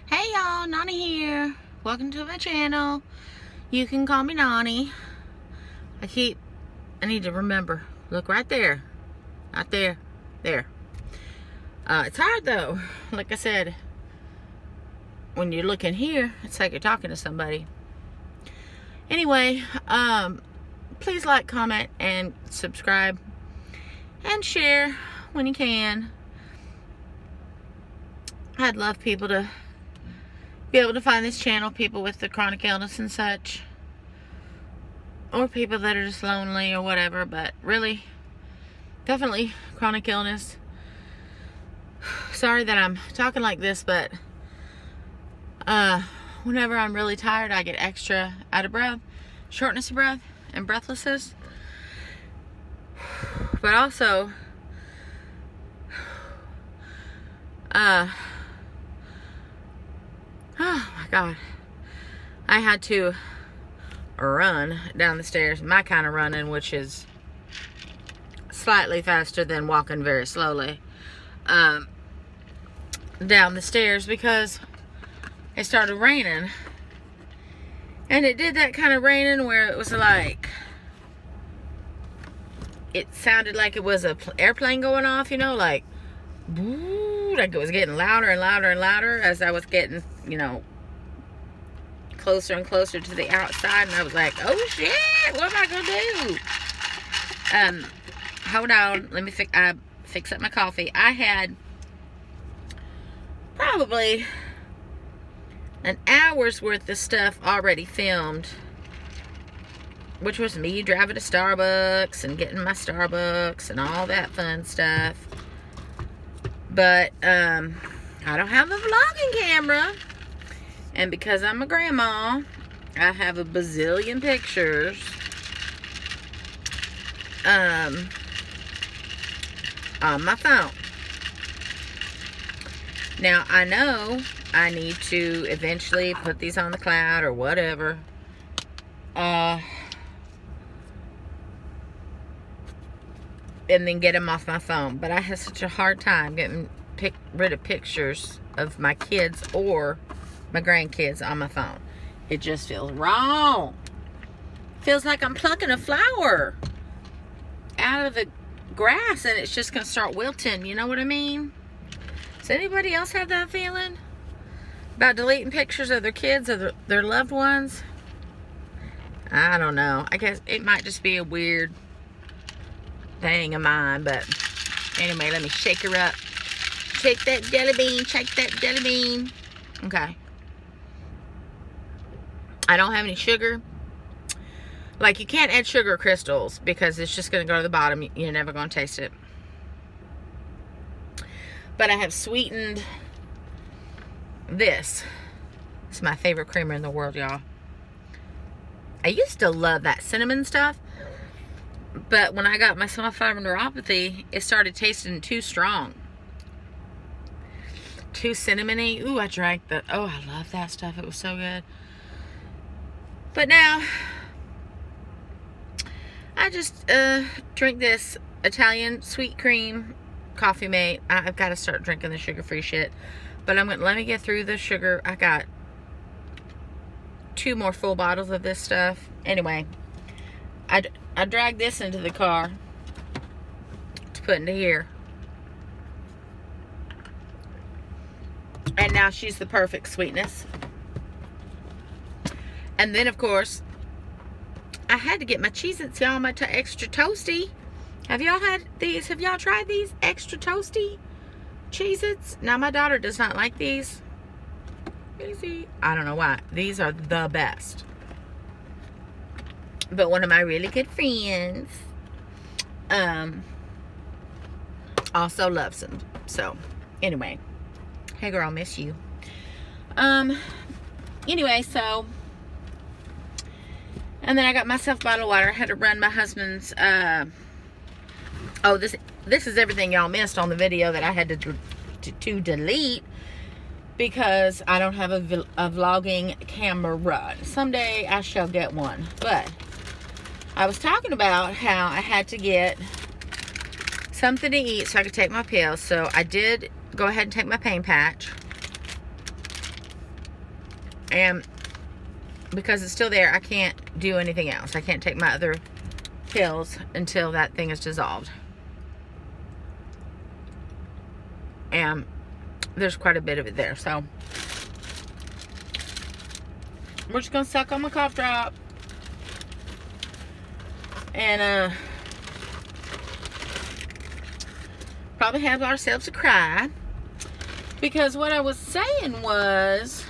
Hey y'all, Nani here. Welcome to my channel. You can call me Nani. I need to remember. Look right there. Right there. There. It's hard though. Like I said, when you're looking here, it's like you're talking to somebody. Anyway, please like, comment, and subscribe. And share when you can. I'd love people to be able to find this channel, people with the chronic illness and such, or people that are just lonely or whatever, but really, definitely chronic illness. Sorry that I'm talking like this, but whenever I'm really tired, I get extra out of breath, shortness of breath, and breathlessness. But also, oh my God, I had to run down the stairs, my kind of running, which is slightly faster than walking very slowly, down the stairs because it started raining. And it did that kind of raining where it was like, it sounded like it was an airplane going off, you know, like, like it was getting louder and louder and louder as I was getting, you know, closer and closer to the outside. And I was like, oh shit, what am I gonna do? Hold on, let me fix up my coffee. I had probably an hour's worth of stuff already filmed, which was me driving to Starbucks and getting my Starbucks and all that fun stuff. But I don't have a vlogging camera, and because I'm a grandma, I have a bazillion pictures on my phone. Now I know I need to eventually put these on the cloud or whatever. And then get them off my phone. But I have such a hard time getting rid of pictures of my kids or my grandkids on my phone. It just feels wrong. Feels like I'm plucking a flower out of the grass and it's just going to start wilting. You know what I mean? Does anybody else have that feeling? About deleting pictures of their kids or their loved ones? I don't know. I guess it might just be a weird thing of mine, but anyway, let me shake her up. Shake that jelly bean, shake that jelly bean. Okay. I don't have any sugar. Like, you can't add sugar crystals because it's just going to go to the bottom. You're never going to taste it. But I have sweetened this. It's my favorite creamer in the world, y'all. I used to love that cinnamon stuff. But when I got my small fiber neuropathy, it started tasting too strong. Too cinnamony. Ooh, I drank that. Oh, I love that stuff. It was so good. But now, I just drink this Italian sweet cream coffee mate. I've got to start drinking the sugar-free shit. But let me get through the sugar. I got 2 more full bottles of this stuff. Anyway, I dragged this into the car to put into here. And now she's the perfect sweetness. And then, of course, I had to get my Cheez-Its, y'all, my extra toasty. Have y'all had these? Have y'all tried these extra toasty Cheez-Its? Now, my daughter does not like these. Easy. I don't know why. These are the best. But one of my really good friends also loves them. So, anyway. Hey, girl, miss you. Anyway, so... And then I got myself a bottle of water. I had to run my husband's... Oh, this is everything y'all missed on the video that I had to delete. Because I don't have a vlogging camera. Someday I shall get one. But I was talking about how I had to get something to eat so I could take my pills. So I did go ahead and take my pain patch. And because it's still there, I can't do anything else. I can't take my other pills until that thing is dissolved. And there's quite a bit of it there. So we're just going to suck on my cough drop. And probably have ourselves a cry. Because what I was saying was,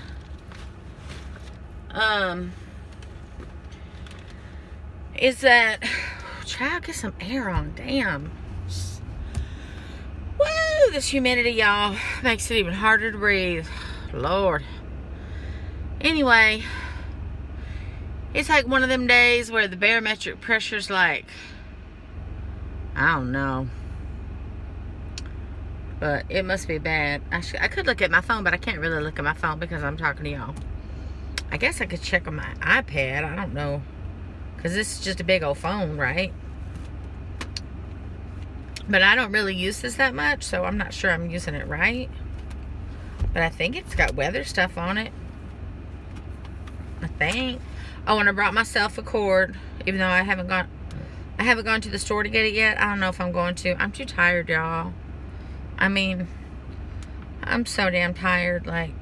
is that, try to get some air on, damn. Woo, this humidity, y'all, makes it even harder to breathe. Lord. Anyway, it's like one of them days where the barometric pressure's like, I don't know. But it must be bad. I could look at my phone, but I can't really look at my phone because I'm talking to y'all. I guess I could check on my iPad. I don't know. Because this is just a big old phone, right? But I don't really use this that much, so I'm not sure I'm using it right. But I think it's got weather stuff on it. I think. Oh, and I brought myself a cord, even though I haven't gone to the store to get it yet. I don't know if I'm going to. I'm too tired, y'all. I mean, I'm so damn tired. Like,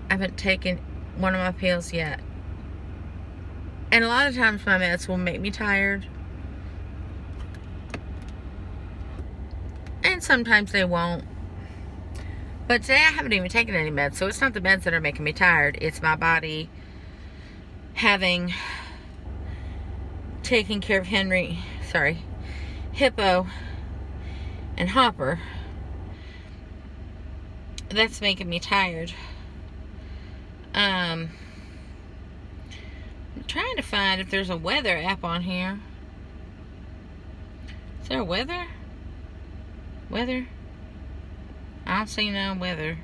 I haven't taken one of my pills yet. And a lot of times my meds will make me tired. And sometimes they won't. But today I haven't even taken any meds. So it's not the meds that are making me tired. It's my body having taken care of Hippo and Hopper. That's making me tired. I'm trying to find if there's a weather app on here. Is there a weather? Weather? I don't see no weather.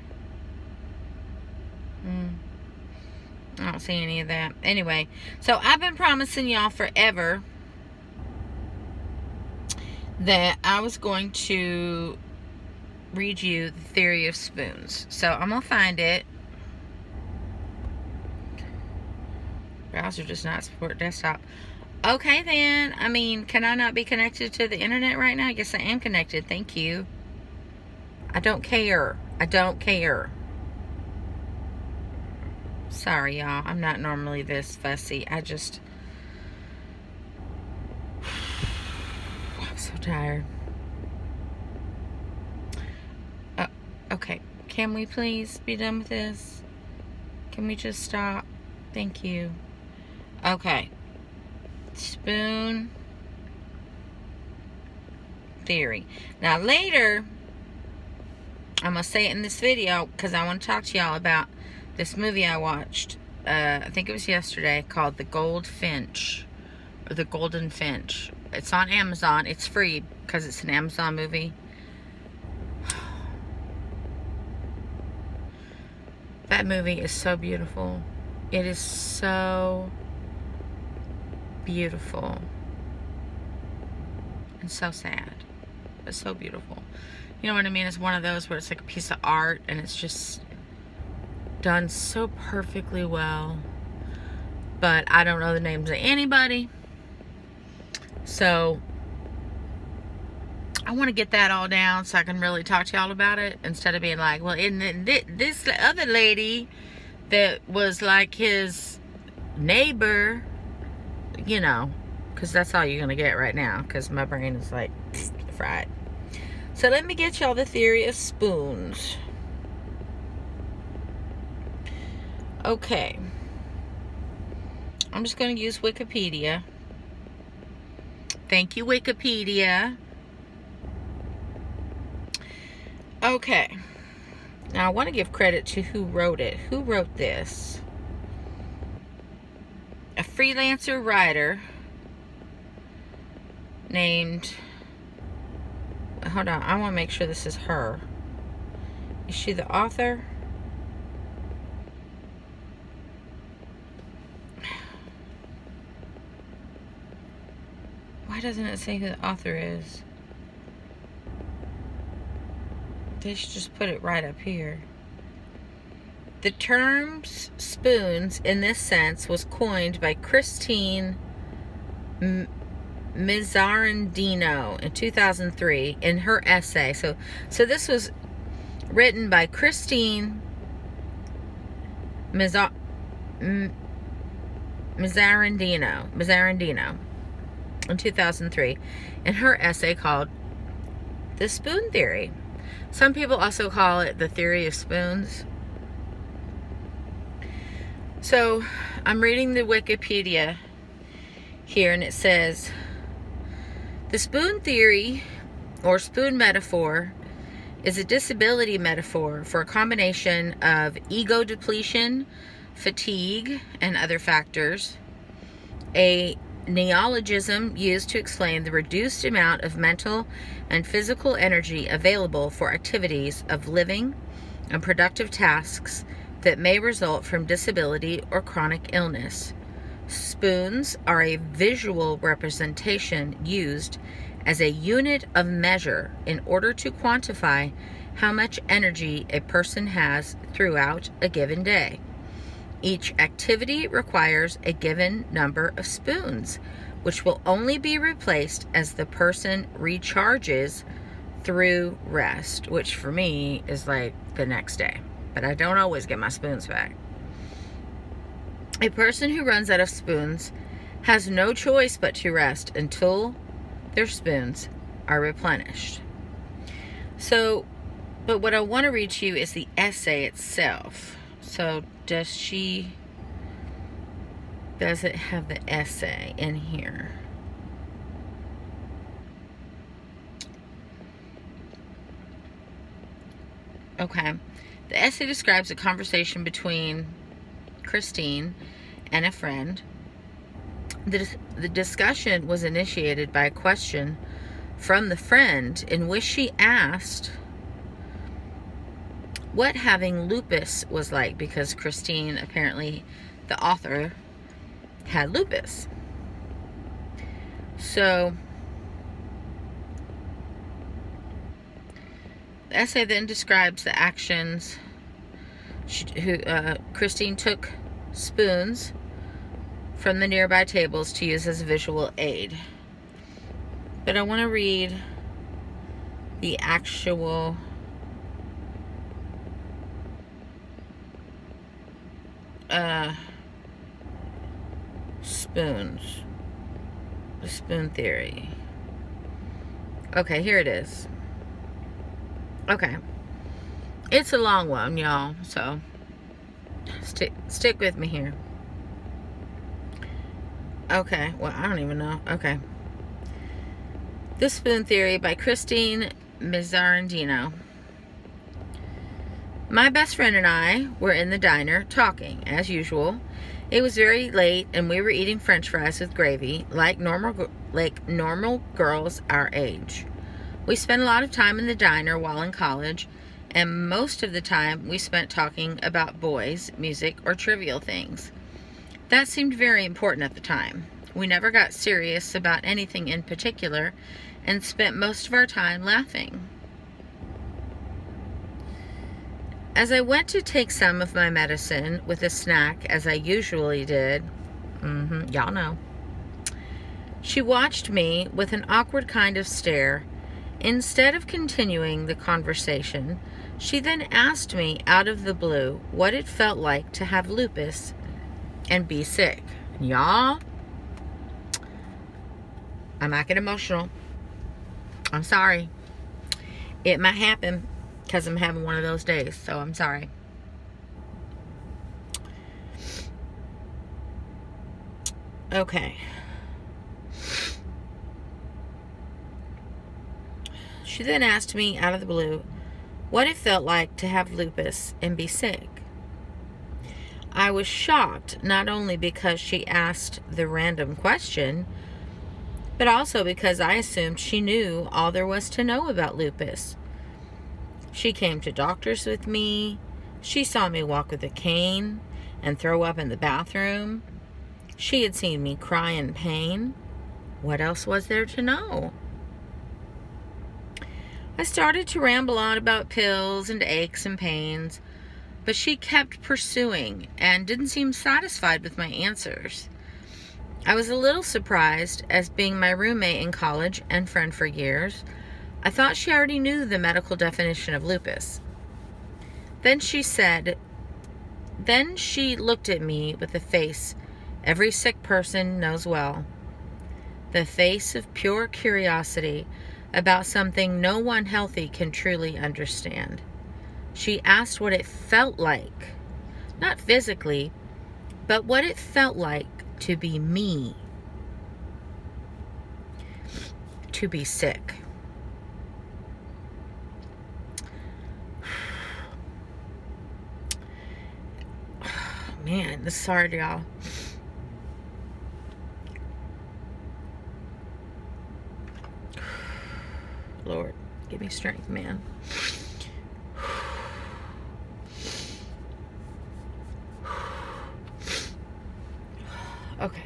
I don't see any of that. Anyway, so I've been promising y'all forever that I was going to read you The Theory of Spoons. So I'm going to find it. Browser does not support desktop. Okay then. I mean, can I not be connected to the internet right now? I guess I am connected. Thank you. I don't care. I don't care. Sorry, y'all. I'm not normally this fussy. I'm so tired. Okay. Can we please be done with this? Can we just stop? Thank you. Okay. Spoon theory. Now later, I'm going to say it in this video because I want to talk to y'all about this movie I watched. I think it was yesterday, called The Goldfinch. Or The Golden Finch. It's on Amazon. It's free because it's an Amazon movie. That movie is so beautiful. It is so beautiful. And so sad. But so beautiful. You know what I mean? It's one of those where it's like a piece of art and it's just done so perfectly well. But I don't know the names of anybody. So I want to get that all down so I can really talk to y'all about it instead of being like, well, isn't this other lady that was like his neighbor, you know, because that's all you're going to get right now because my brain is like fried. So let me get y'all the theory of spoons. Okay. I'm just going to use Wikipedia. Thank you, Wikipedia. Okay. Now, I want to give credit to who wrote it. Who wrote this? A freelancer writer named... Hold on. I want to make sure this is her. Is she the author? Why doesn't it say who the author is? They should just put it right up here. The term spoons in this sense was coined by Christine Mizzarandino in 2003 in her essay. So this was written by Christine Mizzarandino in 2003 in her essay called The Spoon Theory. Some people also call it the theory of spoons. So I'm reading the Wikipedia here, and it says, the spoon theory or spoon metaphor is a disability metaphor for a combination of ego depletion, fatigue, and other factors. A neologism used to explain the reduced amount of mental and physical energy available for activities of living and productive tasks that may result from disability or chronic illness. Spoons are a visual representation used as a unit of measure in order to quantify how much energy a person has throughout a given day. Each activity requires a given number of spoons, which will only be replaced as the person recharges through rest, which for me is like the next day. But I don't always get my spoons back. A person who runs out of spoons has no choice but to rest until their spoons are replenished. So, but what I want to read to you is the essay itself. So does it have the essay in here? Okay. The essay describes a conversation between Christine and a friend. The discussion was initiated by a question from the friend in which she asked what having lupus was like, because Christine, apparently the author, had lupus. So the essay then describes the actions. Christine took spoons from the nearby tables to use as a visual aid. But I want to read the actual spoons. The spoon theory. Okay, here it is. Okay. It's a long one, y'all, so stick with me here. Okay, well, I don't even know. Okay. The Spoon Theory by Christine Mizzarandino. My best friend and I were in the diner talking, as usual. It was very late, and we were eating French fries with gravy, like normal girls our age. We spent a lot of time in the diner while in college, and most of the time we spent talking about boys, music, or trivial things. That seemed very important at the time. We never got serious about anything in particular, and spent most of our time laughing. As I went to take some of my medicine with a snack, as I usually did, y'all know, she watched me with an awkward kind of stare. Instead of continuing the conversation, she then asked me out of the blue what it felt like to have lupus and be sick. Y'all, I'm not getting emotional. I'm sorry. It might happen because I'm having one of those days, so I'm sorry. Okay. She then asked me out of the blue what it felt like to have lupus and be sick. I was shocked, not only because she asked the random question, but also because I assumed she knew all there was to know about lupus. She came to doctors with me. She saw me walk with a cane and throw up in the bathroom. She had seen me cry in pain. What else was there to know? I started to ramble on about pills and aches and pains. But she kept pursuing and didn't seem satisfied with my answers. I was a little surprised, as being my roommate in college and friend for years, I thought she already knew the medical definition of lupus. Then she looked at me with a face every sick person knows well. The face of pure curiosity about something no one healthy can truly understand. She asked what it felt like, not physically, but what it felt like to be me, to be sick. Man, this is hard, y'all. Lord, give me strength, man. Okay.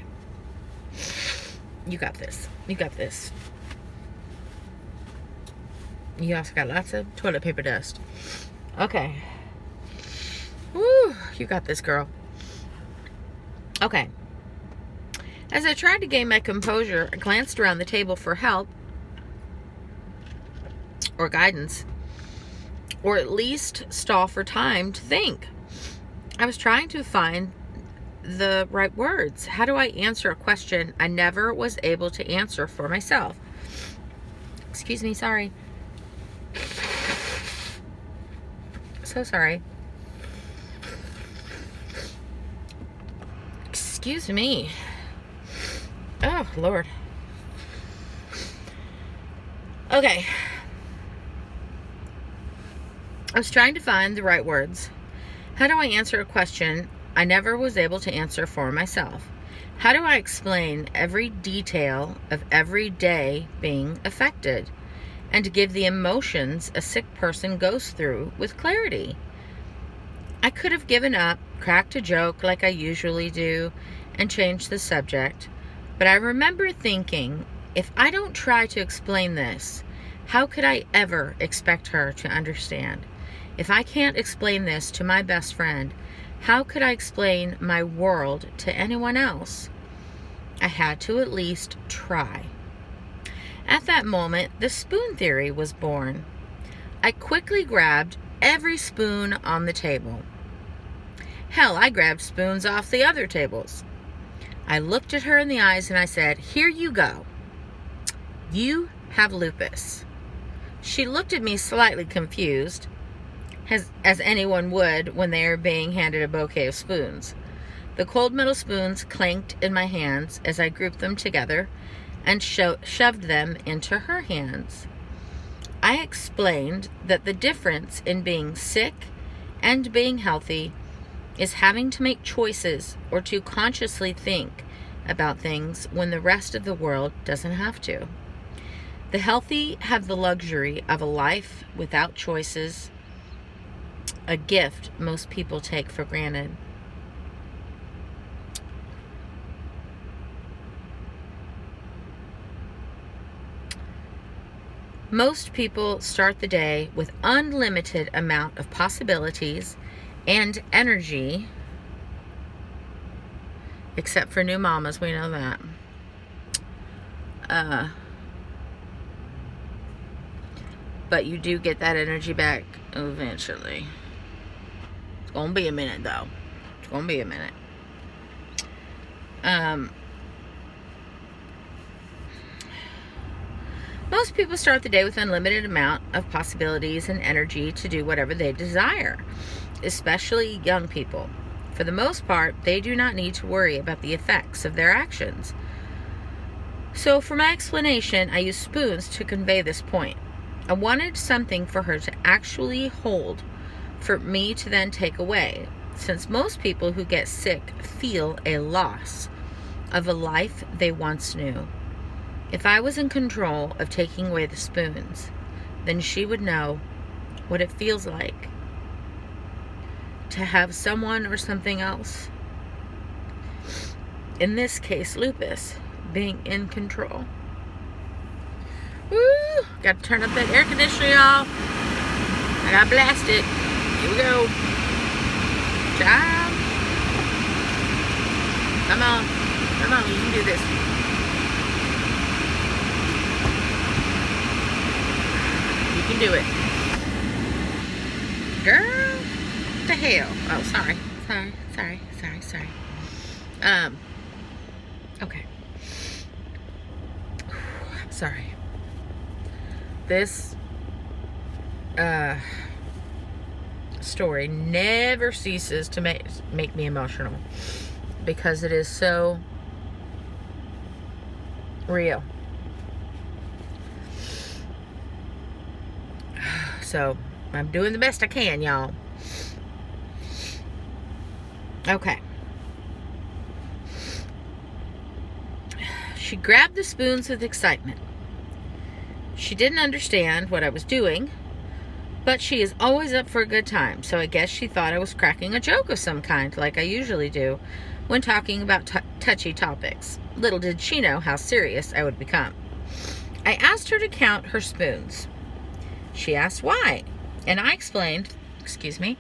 You got this. You got this. You also got lots of toilet paper dust. Okay. Woo, you got this, girl. Okay. As I tried to gain my composure, I glanced around the table for help or guidance, or at least stall for time to think. I was trying to find the right words. How do I answer a question I never was able to answer for myself? Excuse me, sorry. So sorry. Excuse me. Oh, Lord. Okay. I was trying to find the right words. How do I answer a question I never was able to answer for myself? How do I explain every detail of every day being affected and give the emotions a sick person goes through with clarity? I could have given up, cracked a joke like I usually do, and changed the subject, but I remember thinking, if I don't try to explain this, how could I ever expect her to understand? If I can't explain this to my best friend, how could I explain my world to anyone else? I had to at least try. At that moment, the spoon theory was born. I quickly grabbed every spoon on the table. Hell, I grabbed spoons off the other tables. I looked at her in the eyes and I said, "Here you go. You have lupus." She looked at me slightly confused, as anyone would when they are being handed a bouquet of spoons. The cold metal spoons clanked in my hands as I grouped them together and shoved them into her hands. I explained that the difference in being sick and being healthy is having to make choices or to consciously think about things when the rest of the world doesn't have to. The healthy have the luxury of a life without choices, a gift most people take for granted. Most people start the day with unlimited amount of possibilities and energy, except for new mamas, we know that. But you do get that energy back eventually. It's gonna be a minute though. It's gonna be a minute. Most people start the day with unlimited amount of possibilities and energy to do whatever they desire, especially young people. For the most part, they do not need to worry about the effects of their actions. So for my explanation, I used spoons to convey this point. I wanted something for her to actually hold, for me to then take away, since most people who get sick feel a loss of a life they once knew. If I was in control of taking away the spoons, then she would know what it feels like to have someone or something else, in this case lupus, being in control. Woo! Got to turn up that air conditioner, y'all. I got blasted. Here we go. can do it. Girl, what the hell? Oh, sorry. Okay. Sorry. This story never ceases to make me emotional because it is so real. So I'm doing the best I can, y'all. Okay. She grabbed the spoons with excitement. She didn't understand what I was doing, but she is always up for a good time, so I guess she thought I was cracking a joke of some kind, like I usually do when talking about touchy topics. Little did she know how serious I would become. I asked her to count her spoons. She asked why, and I explained, excuse me,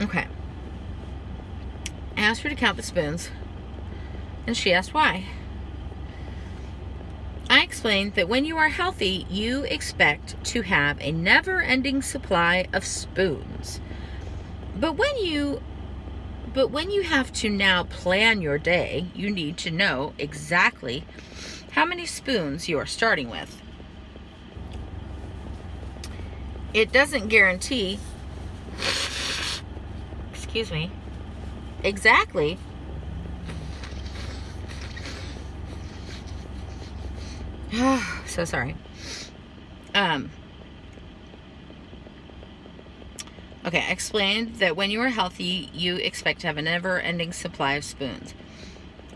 okay. I asked her to count the spoons, and she asked why. I explained that when you are healthy, you expect to have a never-ending supply of spoons. But when you have to now plan your day, you need to know exactly how many spoons you are starting with. It doesn't guarantee, excuse me, exactly so sorry. Okay, I explained that when you are healthy, you expect to have a never-ending supply of spoons.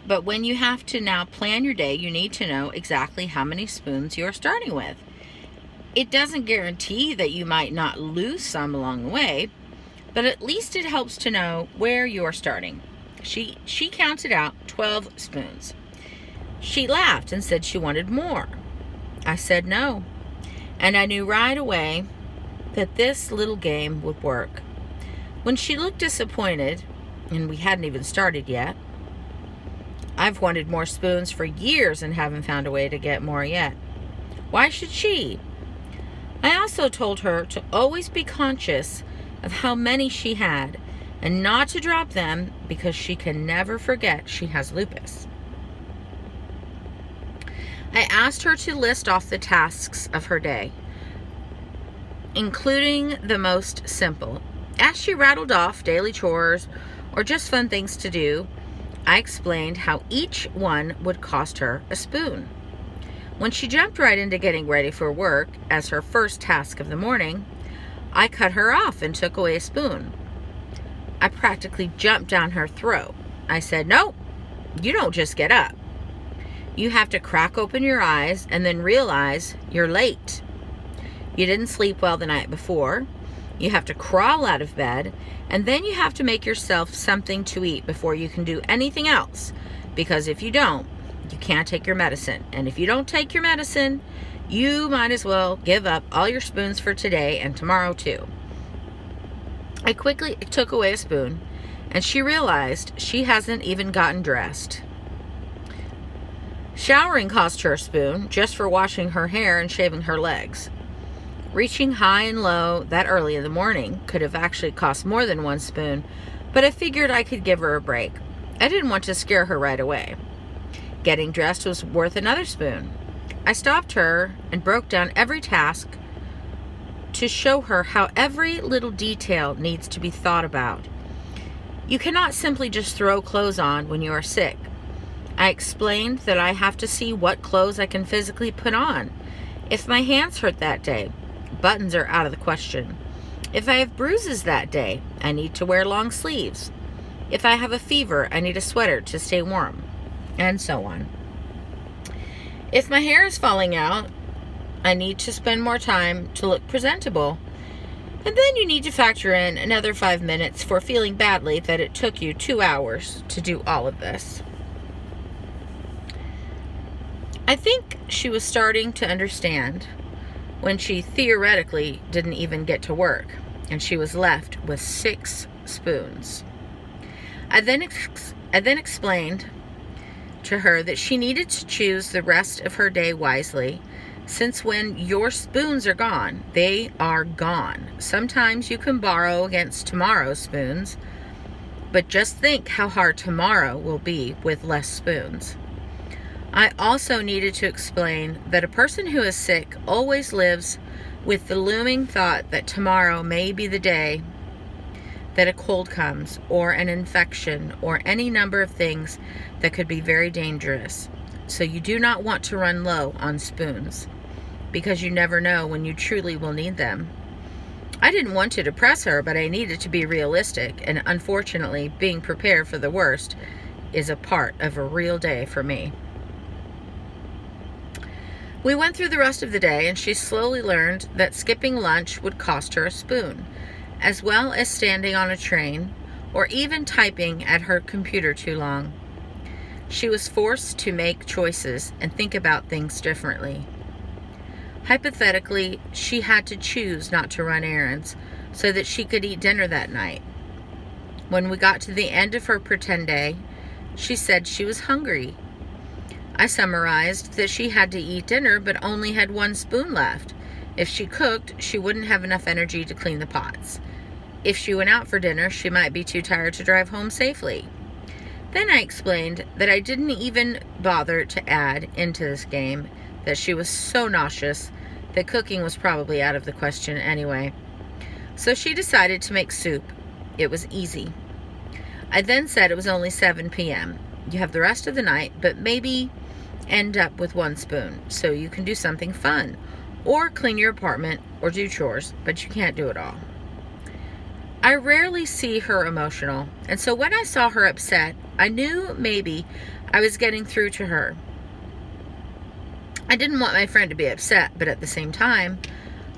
But when you have to now plan your day, you need to know exactly how many spoons you are starting with. It doesn't guarantee that you might not lose some along the way, but at least it helps to know where you are starting. She counted out 12 spoons. She laughed and said she wanted more. I said no, and I knew right away that this little game would work. When she looked disappointed, and we hadn't even started yet, I've wanted more spoons for years and haven't found a way to get more yet. Why should she? I also told her to always be conscious of how many she had and not to drop them because she can never forget she has lupus. I asked her to list off the tasks of her day, including the most simple. As she rattled off daily chores or just fun things to do, I explained how each one would cost her a spoon. When she jumped right into getting ready for work as her first task of the morning, I cut her off and took away a spoon. I practically jumped down her throat. I said, "No, you don't just get up. You have to crack open your eyes and then realize you're late. You didn't sleep well the night before. You have to crawl out of bed, and then you have to make yourself something to eat before you can do anything else, because if you don't, you can't take your medicine. And if you don't take your medicine, you might as well give up all your spoons for today and tomorrow too." I quickly took away a spoon, and she realized she hasn't even gotten dressed. Showering cost her a spoon just for washing her hair and shaving her legs. Reaching high and low that early in the morning could have actually cost more than one spoon, but I figured I could give her a break. I didn't want to scare her right away. Getting dressed was worth another spoon. I stopped her and broke down every task to show her how every little detail needs to be thought about. You cannot simply just throw clothes on when you are sick. I explained that I have to see what clothes I can physically put on. If my hands hurt that day, buttons are out of the question. If I have bruises that day, I need to wear long sleeves. If I have a fever, I need a sweater to stay warm, and so on. If my hair is falling out, I need to spend more time to look presentable. And then you need to factor in another 5 minutes for feeling badly that it took you 2 hours to do all of this. I think she was starting to understand when she theoretically didn't even get to work. and she was left with 6 spoons. I then explained to her that she needed to choose the rest of her day wisely, since when your spoons are gone, they are gone. Sometimes you can borrow against tomorrow's spoons, but just think how hard tomorrow will be with less spoons. I also needed to explain that a person who is sick always lives with the looming thought that tomorrow may be the day that a cold comes, or an infection, or any number of things that could be very dangerous. So you do not want to run low on spoons, because you never know when you truly will need them. I didn't want to depress her, but I needed to be realistic, and unfortunately, being prepared for the worst is a part of a real day for me. We went through the rest of the day, and she slowly learned that skipping lunch would cost her a spoon, as well as standing on a train, or even typing at her computer too long. She was forced to make choices and think about things differently. Hypothetically, she had to choose not to run errands so that she could eat dinner that night. When we got to the end of her pretend day, she said she was hungry. I summarized that she had to eat dinner but only had 1 spoon left. If she cooked, she wouldn't have enough energy to clean the pots. If she went out for dinner, she might be too tired to drive home safely. Then I explained that I didn't even bother to add into this game that she was so nauseous that cooking was probably out of the question anyway. So she decided to make soup. It was easy. I then said it was only 7 p.m. You have the rest of the night, but maybe end up with 1 spoon, so you can do something fun, or clean your apartment, or do chores, but you can't do it all. I rarely see her emotional, and so when I saw her upset, I knew maybe I was getting through to her. I didn't want my friend to be upset, but at the same time,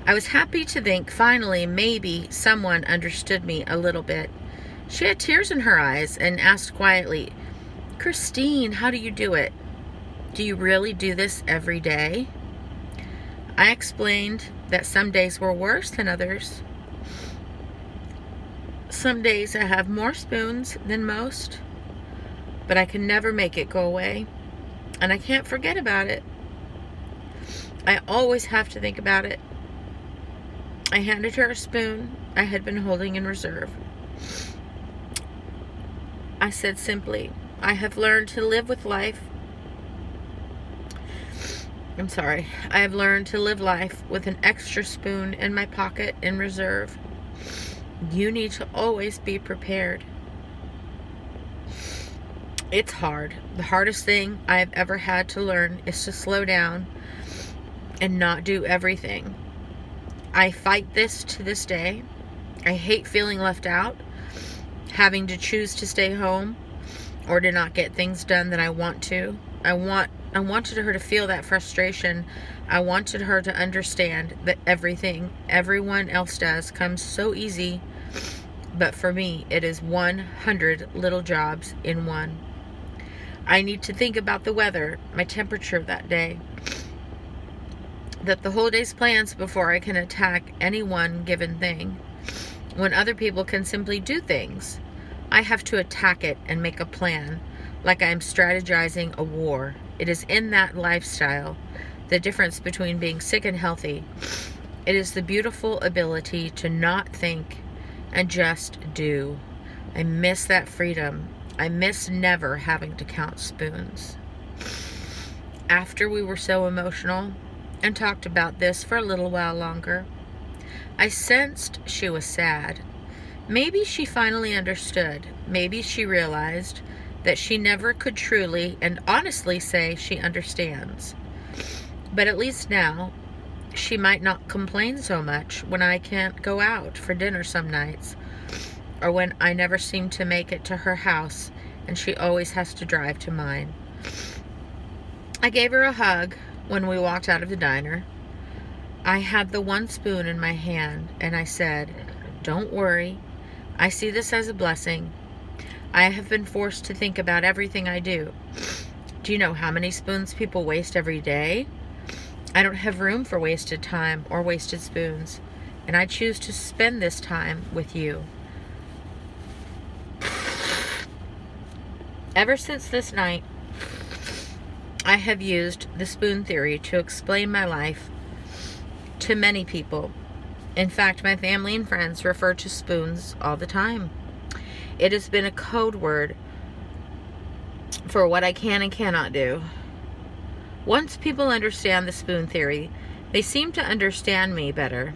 I was happy to think finally maybe someone understood me a little bit. She had tears in her eyes and asked quietly, "Christine, how do you do it? Do you really do this every day?" I explained that some days were worse than others. Some days I have more spoons than most, but I can never make it go away, and I can't forget about it. I always have to think about it. I handed her a spoon I had been holding in reserve. I said simply, I have learned to live life with an extra spoon in my pocket in reserve. You need to always be prepared. It's hard. The hardest thing I have ever had to learn is to slow down and not do everything. I fight this to this day. I hate feeling left out, having to choose to stay home or to not get things done that I want to. I wanted her to feel that frustration. I wanted her to understand that everything everyone else does comes so easy, but for me, it is 100 little jobs in one. I need to think about the weather, my temperature that day, that the whole day's plans before I can attack any one given thing. When other people can simply do things, I have to attack it and make a plan, like I am strategizing a war. It is in that lifestyle, the difference between being sick and healthy. It is the beautiful ability to not think and just do. I miss that freedom. I miss never having to count spoons. After we were so emotional and talked about this for a little while longer, I sensed she was sad. Maybe she finally understood. Maybe she realized that she never could truly and honestly say she understands. But at least now, she might not complain so much when I can't go out for dinner some nights, or when I never seem to make it to her house and she always has to drive to mine. I gave her a hug when we walked out of the diner. I had the 1 spoon in my hand and I said, "Don't worry. I see this as a blessing. I have been forced to think about everything I do. Do you know how many spoons people waste every day? I don't have room for wasted time or wasted spoons. And I choose to spend this time with you. Ever since this night, I have used the spoon theory to explain my life to many people. In fact, my family and friends refer to spoons all the time. It has been a code word for what I can and cannot do. Once people understand the spoon theory, they seem to understand me better.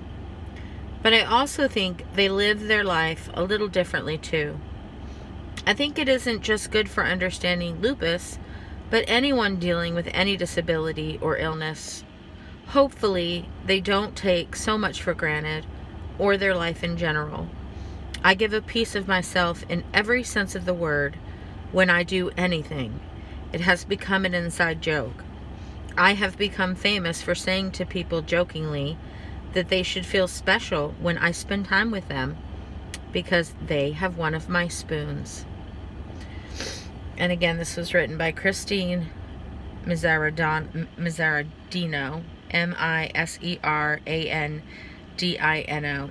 But I also think they live their life a little differently too. I think it isn't just good for understanding lupus, but anyone dealing with any disability or illness. Hopefully, they don't take so much for granted, or their life in general. I give a piece of myself in every sense of the word when I do anything. It has become an inside joke. I have become famous for saying to people jokingly that they should feel special when I spend time with them because they have one of my spoons. And again, this was written by Christine Miseradino, Miserandino,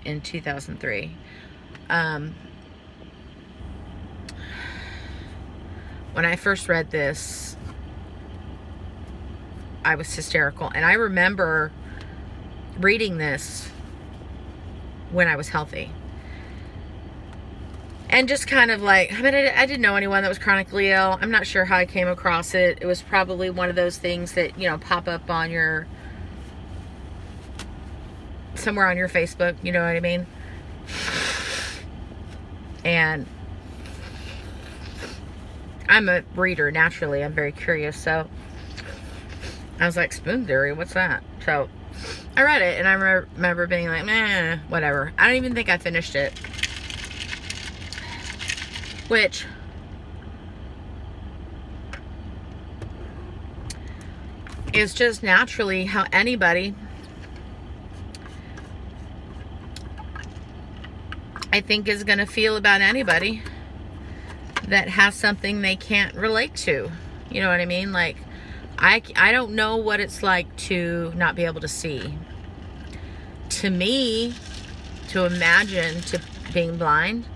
in 2003. When I first read this, I was hysterical. And I remember reading this when I was healthy. And just kind of like, I mean, I didn't know anyone that was chronically ill. I'm not sure how I came across it. It was probably one of those things that, you know, pop up on your, somewhere on your Facebook, you know what I mean? And I'm a reader, naturally. I'm very curious, so I was like, spoon theory, what's that? So I read it, and I remember being like, meh, whatever. I don't even think I finished it. Which is just naturally how anybody, I think, is going to feel about anybody that has something they can't relate to. You know what I mean? Like, I don't know what it's like to not be able to see. To me, to imagine to being blind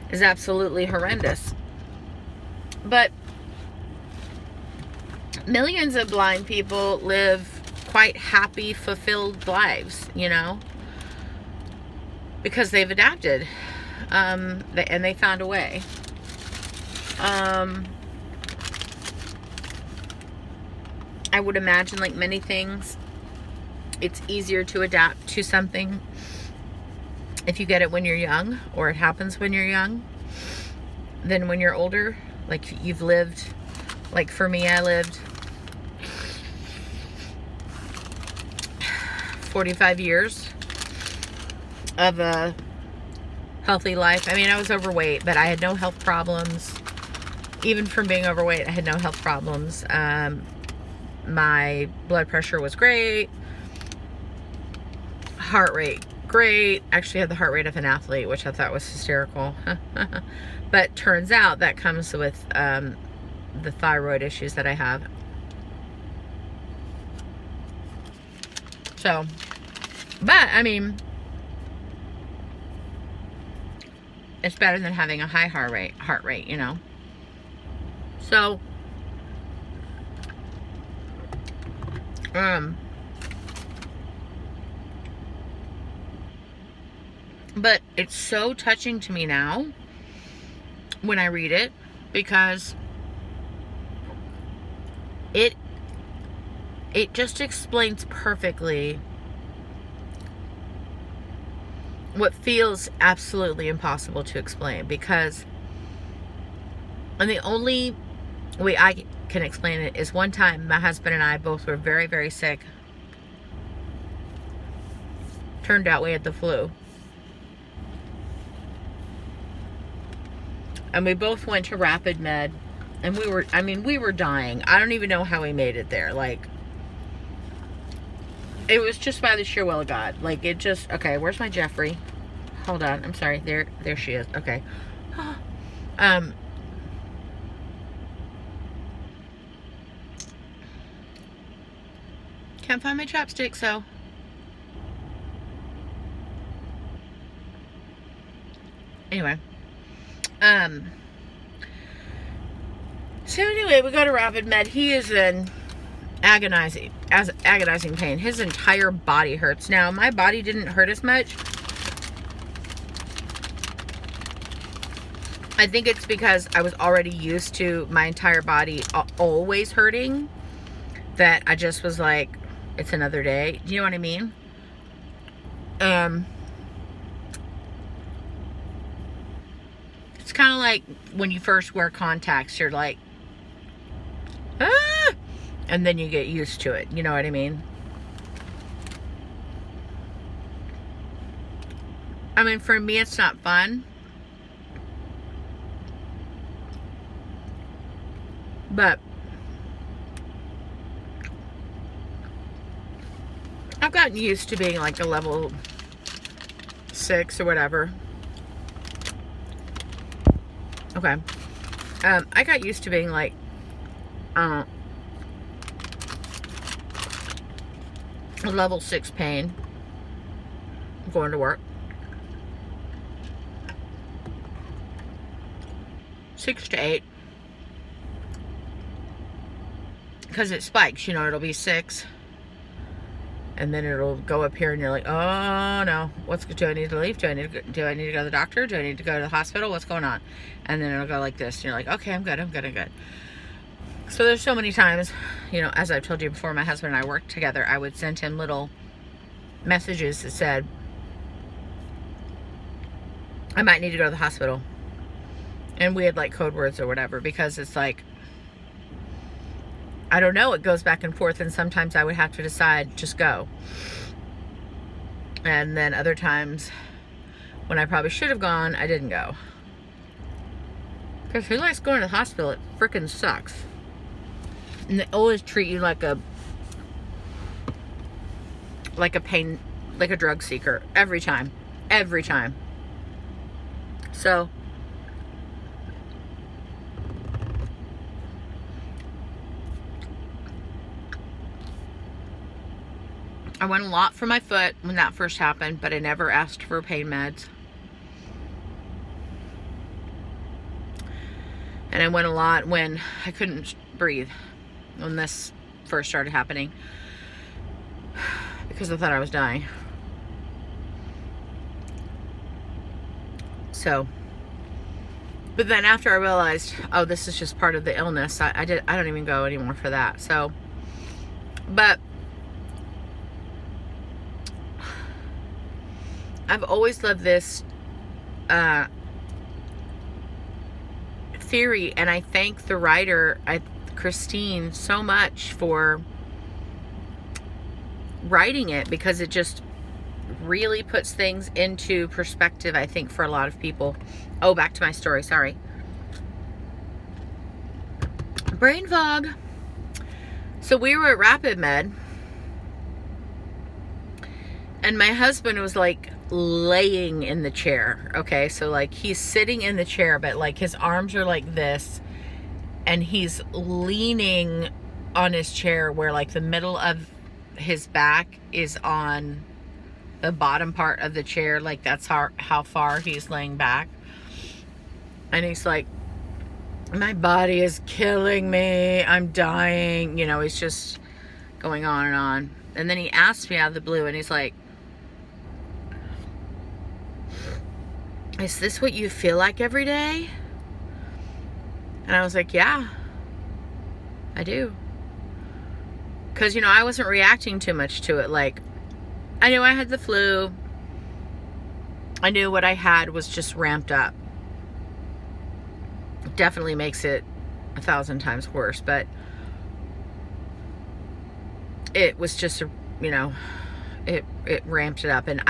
is absolutely horrendous. But millions of blind people live quite happy, fulfilled lives, you know, because they've adapted, and they found a way. I would imagine, like many things, it's easier to adapt to something if you get it when you're young, or it happens when you're young, than when you're older. Like, you've lived, like for me, I lived 45 years of a healthy life. I mean, I was overweight, but I had no health problems. Even from being overweight, I had no health problems. My blood pressure was great. Heart rate, great. Actually had the heart rate of an athlete, which I thought was hysterical. But turns out that comes with the thyroid issues that I have. So, but I mean, it's better than having a high heart rate, you know. So, but it's so touching to me now when I read it, because it just explains perfectly what feels absolutely impossible to explain. Because, and the only way I can explain it is, one time my husband and I both were very, very sick. Turned out we had the flu. And we both went to Rapid Med, and we were dying. I don't even know how we made it there. Like, it was just by the sheer will of God. Like, it just, okay, where's my Jeffrey? Hold on, I'm sorry. There she is. Okay. can't find my chapstick, so. Anyway. So anyway, we go to Rapid Med. He is in agonizing pain. His entire body hurts. Now, my body didn't hurt as much. I think it's because I was already used to my entire body always hurting, that I just was like, it's another day. Do you know what I mean? It's kind of like when you first wear contacts, you're like, ah! And then you get used to it. You know what I mean? I mean, for me, it's not fun. But I've gotten used to being like a level 6 or whatever. Okay. I got used to being like a level 6 pain going to work. 6 to 8. Because it spikes, you know, it'll be 6. And then it'll go up here and you're like, oh no, do I need to leave? Do I need to go to the doctor? Do I need to go to the hospital? What's going on? And then it'll go like this. And you're like, okay, I'm good. So there's so many times, you know, as I've told you before, my husband and I worked together. I would send him little messages that said, I might need to go to the hospital. And we had like code words or whatever, because it's like, I don't know, it goes back and forth, and sometimes I would have to decide, just go. And then other times, when I probably should have gone, I didn't go. Because who likes going to the hospital? It freaking sucks. And they always treat you like a drug seeker. Every time. So, I went a lot for my foot when that first happened, but I never asked for pain meds. And I went a lot when I couldn't breathe, when this first started happening, because I thought I was dying. So, but then after I realized, oh, this is just part of the illness, I don't even go anymore for that. So, but I've always loved this theory, and I thank the writer, Christine, so much for writing it, because it just really puts things into perspective, I think, for a lot of people. Oh, back to my story, sorry. Brain fog. So we were at Rapid Med, and my husband was like laying in the chair. Okay, so like he's sitting in the chair, but like his arms are like this, and he's leaning on his chair where like the middle of his back is on the bottom part of the chair. Like that's how far he's laying back. And he's like, my body is killing me, I'm dying, you know. He's just going on and on. And then he asked me out of the blue, and he's like, is this what you feel like every day? And I was like, yeah, I do. Because, you know, I wasn't reacting too much to it. Like, I knew I had the flu. I knew what I had was just ramped up. It definitely makes it 1,000 times worse. But it was just, you know, it ramped it up. And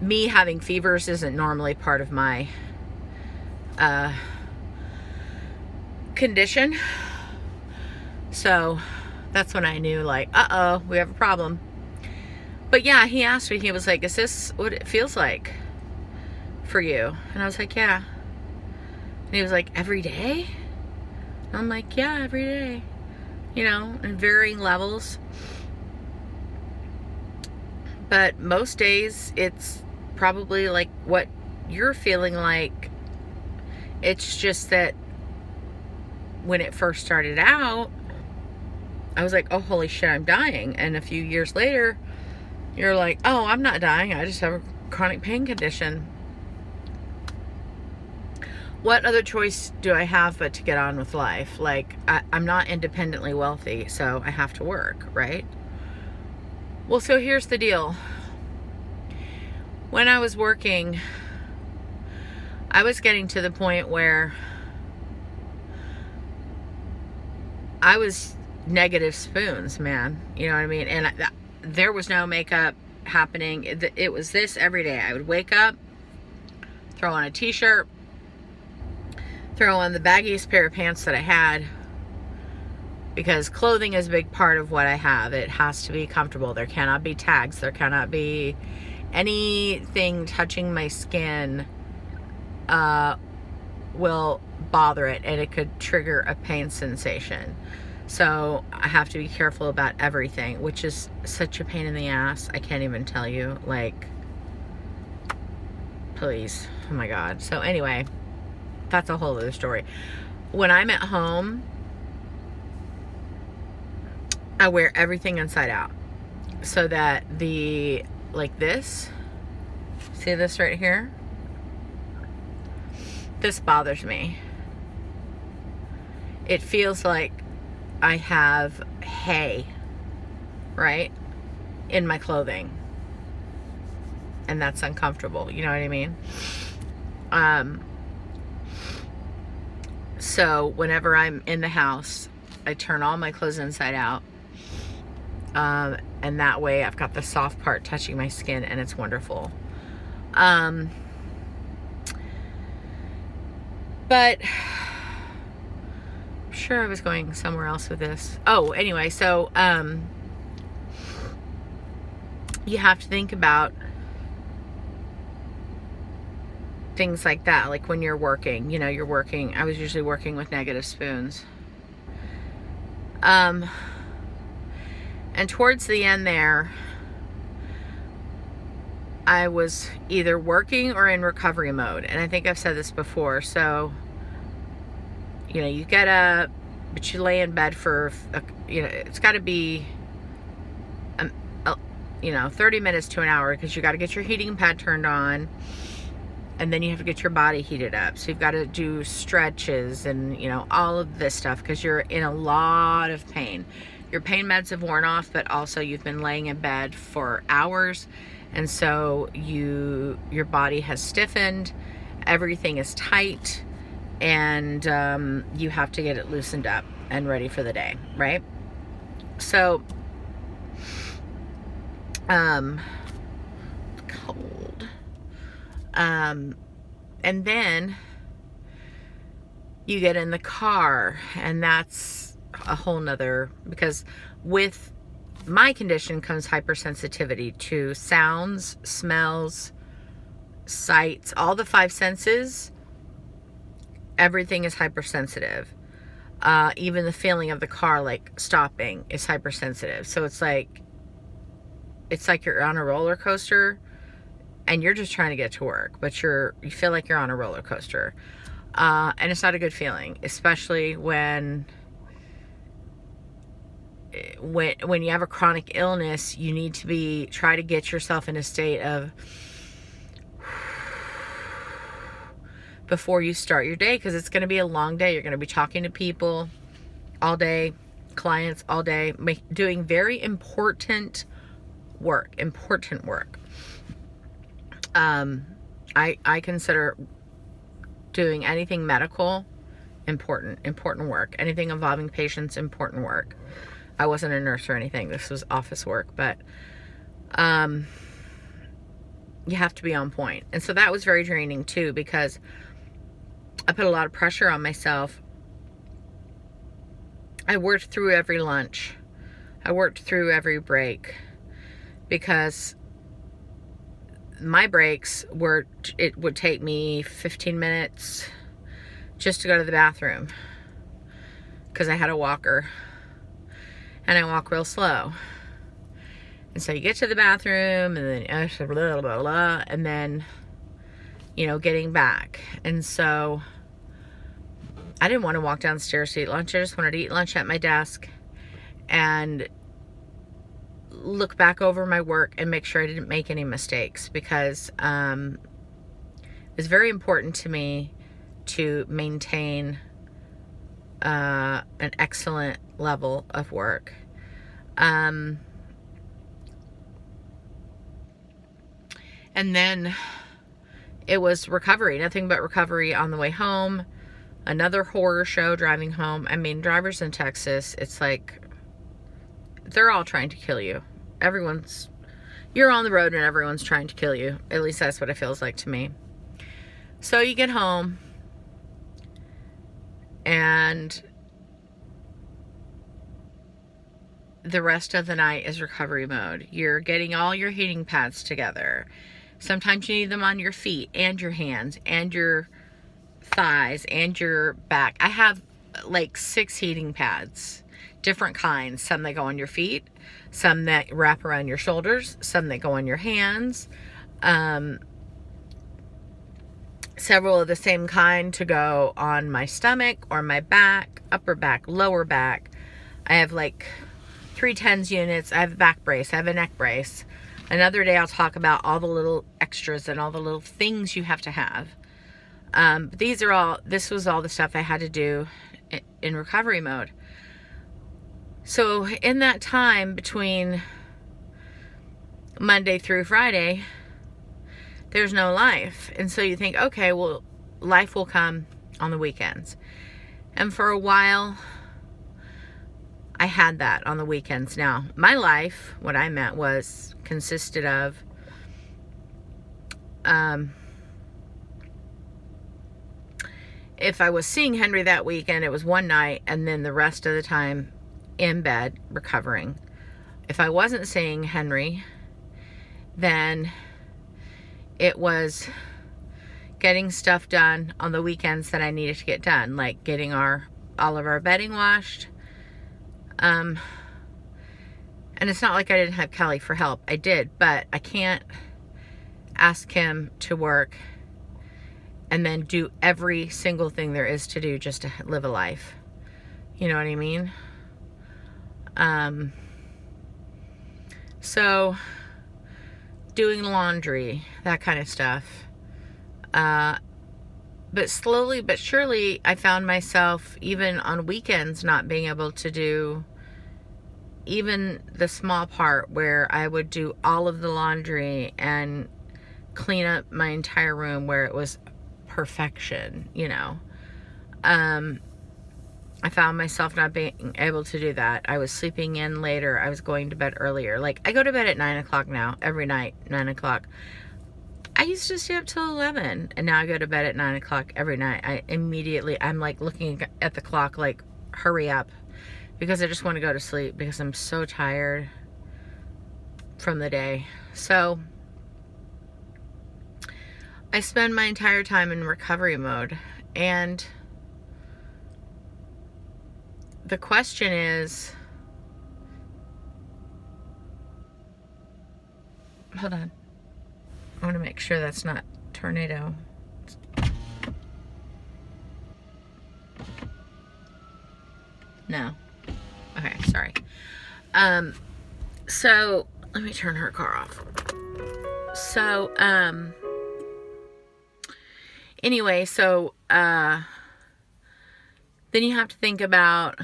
me having fevers isn't normally part of my condition. So that's when I knew, like, uh-oh, we have a problem. But yeah, he asked me, he was like, is this what it feels like for you? And I was like, yeah. And he was like, every day? And I'm like, yeah, every day. You know, in varying levels. But most days it's probably like what you're feeling like. It's just that when it first started out, I was like, oh, holy shit, I'm dying. And a few years later, you're like, oh, I'm not dying. I just have a chronic pain condition. What other choice do I have but to get on with life? Like, I'm not independently wealthy, so I have to work, right? Well, so here's the deal. When I was working, I was getting to the point where I was negative spoons, man. You know what I mean? And there was no makeup happening. It was this every day. I would wake up, throw on a t-shirt, throw on the baggiest pair of pants that I had, because clothing is a big part of what I have. It has to be comfortable. There cannot be tags. There cannot be anything touching my skin will bother it, and it could trigger a pain sensation. So I have to be careful about everything, which is such a pain in the ass. I can't even tell you. Like, please. Oh my God. So anyway, that's a whole other story. When I'm at home, I wear everything inside out, so that like this, see this right here? This bothers me. It feels like I have hay, right, in my clothing, and that's uncomfortable. You know what I mean? So whenever I'm in the house, I turn all my clothes inside out, and that way I've got the soft part touching my skin, and it's wonderful. But I'm sure I was going somewhere else with this. Oh, anyway, so you have to think about things like that. Like when you're working, you know, you're working. I was usually working with negative spoons. And towards the end there, I was either working or in recovery mode. And I think I've said this before. So, you know, you get up, but you lay in bed for, you know, it's got to be, 30 minutes to an hour, because you got to get your heating pad turned on. And then you have to get your body heated up. So you've got to do stretches and, you know, all of this stuff, because you're in a lot of pain. Your pain meds have worn off, but also you've been laying in bed for hours. And so your body has stiffened, everything is tight, and you have to get it loosened up and ready for the day, right? So, cold. And then you get in the car, and that's a whole nother, because with my condition comes hypersensitivity to sounds, smells, sights, all the five senses. Everything is hypersensitive. Even the feeling of the car, like stopping, is hypersensitive. So it's like you're on a roller coaster, and you're just trying to get to work, but you feel like you're on a roller coaster. And it's not a good feeling, especially when you have a chronic illness. You need to try to get yourself in a state of before you start your day, because it's going to be a long day. You're going to be talking to people all day, clients all day, doing very important work. I consider doing anything medical important work. Anything involving patients, important work. I wasn't a nurse or anything. This was office work, but you have to be on point. And so that was very draining too, because I put a lot of pressure on myself. I worked through every lunch. I worked through every break, because my breaks it would take me 15 minutes just to go to the bathroom, because I had a walker, and I walk real slow. And so you get to the bathroom, and then blah, blah, blah, blah, and then, you know, getting back. And so I didn't want to walk downstairs to eat lunch. I just wanted to eat lunch at my desk and look back over my work and make sure I didn't make any mistakes, because it was very important to me to maintain an excellent level of work. And then it was recovery, nothing but recovery on the way home. Another horror show driving home. I mean, drivers in Texas, it's like they're all trying to kill you. You're on the road and everyone's trying to kill you. At least that's what it feels like to me. So you get home and the rest of the night is recovery mode. You're getting all your heating pads together. Sometimes you need them on your feet and your hands and your thighs and your back. I have like 6 heating pads, different kinds. Some that go on your feet, some that wrap around your shoulders, some that go on your hands, several of the same kind to go on my stomach or my back, upper back, lower back. I have like 3 TENS units. I have a back brace. I have a neck brace. Another day I'll talk about all the little extras and all the little things you have to have. But this was all the stuff I had to do in recovery mode. So in that time between Monday through Friday, there's no life. And so you think, okay, well, life will come on the weekends. And for a while, I had that on the weekends. Now, my life, what I meant was, consisted of if I was seeing Henry that weekend, it was one night, and then the rest of the time in bed recovering. If I wasn't seeing Henry, then it was getting stuff done on the weekends that I needed to get done, like getting all of our bedding washed. And it's not like I didn't have Kelly for help. I did, but I can't ask him to work and then do every single thing there is to do just to live a life. You know what I mean? So doing laundry, that kind of stuff. But slowly but surely, I found myself, even on weekends, not being able to do even the small part where I would do all of the laundry and clean up my entire room where it was perfection, you know. I found myself not being able to do that. I was sleeping in later. I was going to bed earlier. Like, I go to bed at 9 o'clock now, every night, 9 o'clock. I used to stay up till 11, and now I go to bed at 9 o'clock every night. I'm like looking at the clock like, hurry up, because I just want to go to sleep because I'm so tired from the day. So I spend my entire time in recovery mode, and the question is, hold on, I want to make sure that's not tornado. No. Okay, sorry. So let me turn her car off. So, anyway, so, then you have to think about,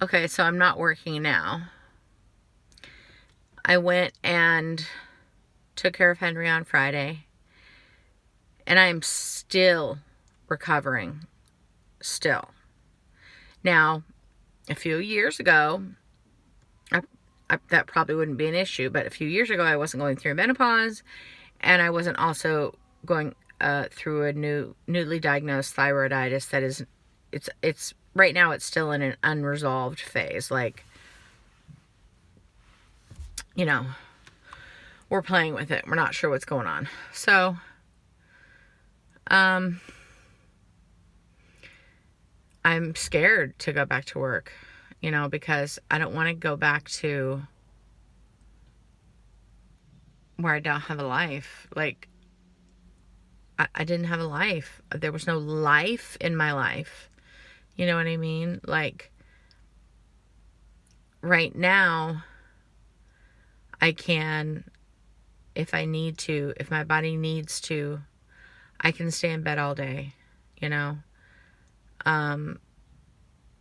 okay, so I'm not working now. I went and took care of Henry on Friday, and I'm still recovering, still. Now, a few years ago, that probably wouldn't be an issue, but a few years ago, I wasn't going through menopause, and I wasn't also going through a newly diagnosed thyroiditis that is, it's right now, it's still in an unresolved phase. Like, you know, we're playing with it. We're not sure what's going on. So, I'm scared to go back to work. you know, because I don't want to go back to where I don't have a life. Like, I didn't have a life. There was no life in my life. You know what I mean? Like, right now, I can, if I need to, if my body needs to, I can stay in bed all day, you know?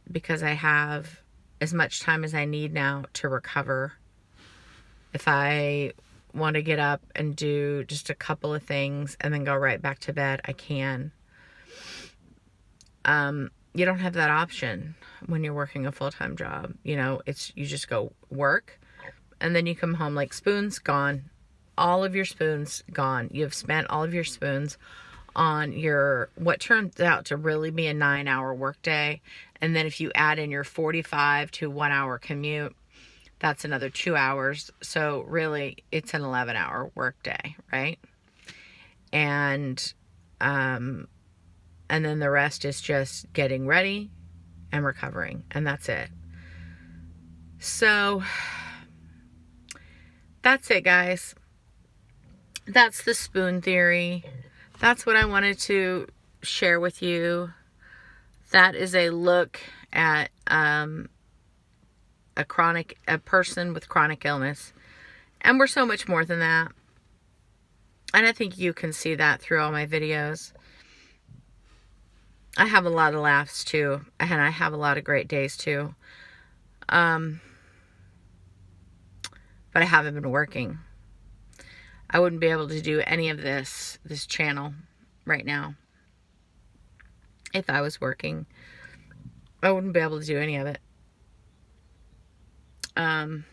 Because I have as much time as I need now to recover. If I want to get up and do just a couple of things and then go right back to bed, I can. You don't have that option when you're working a full-time job. You know, you just go work and then you come home. Like, spoons gone. All of your spoons gone. You've spent all of your spoons on your, what turns out to really be a 9-hour workday. And then if you add in your 45 to 1 hour commute, that's another 2 hours. So really, it's an 11-hour workday, right? And then the rest is just getting ready and recovering, and that's it. So that's it, guys. That's the spoon theory. That's what I wanted to share with you. That is a look at a person with chronic illness. And we're so much more than that. And I think you can see that through all my videos. I have a lot of laughs too. And I have a lot of great days too. But I haven't been working. I wouldn't be able to do any of this channel right now. If I was working, I wouldn't be able to do any of it. And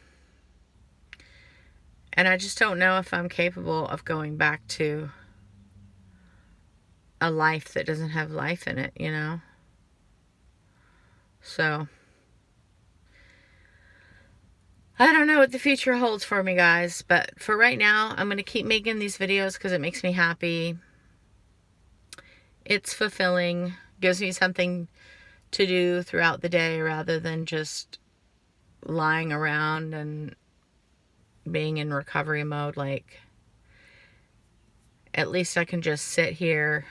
I just don't know if I'm capable of going back to a life that doesn't have life in it, you know? So, I don't know what the future holds for me, guys. But for right now, I'm going to keep making these videos because it makes me happy. It's fulfilling. Gives me something to do throughout the day rather than just lying around and being in recovery mode. Like, at least I can just sit here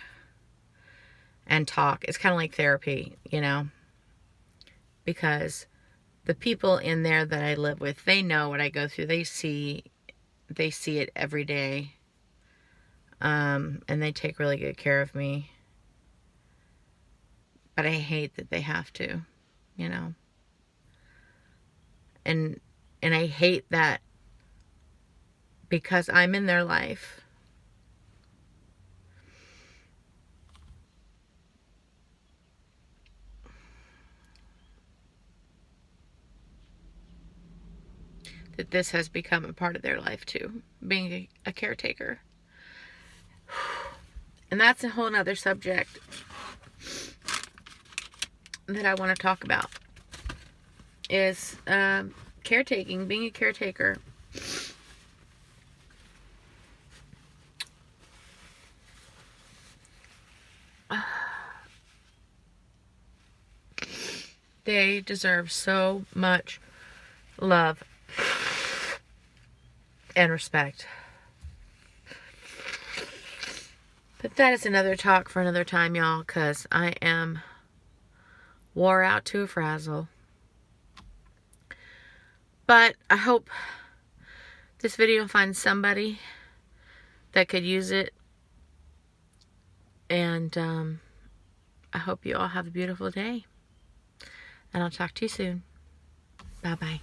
and talk. It's kind of like therapy, you know, because the people in there that I live with, they know what I go through. They see it every day. And they take really good care of me. But I hate that they have to, you know. And I hate that because I'm in their life. That this has become a part of their life too, being a caretaker. And that's a whole nother subject that I want to talk about, is caretaking, being a caretaker. They deserve so much love and respect. But that is another talk for another time, y'all, because I am wore out to a frazzle. But I hope this video finds somebody that could use it. And I hope you all have a beautiful day. And I'll talk to you soon. Bye-bye.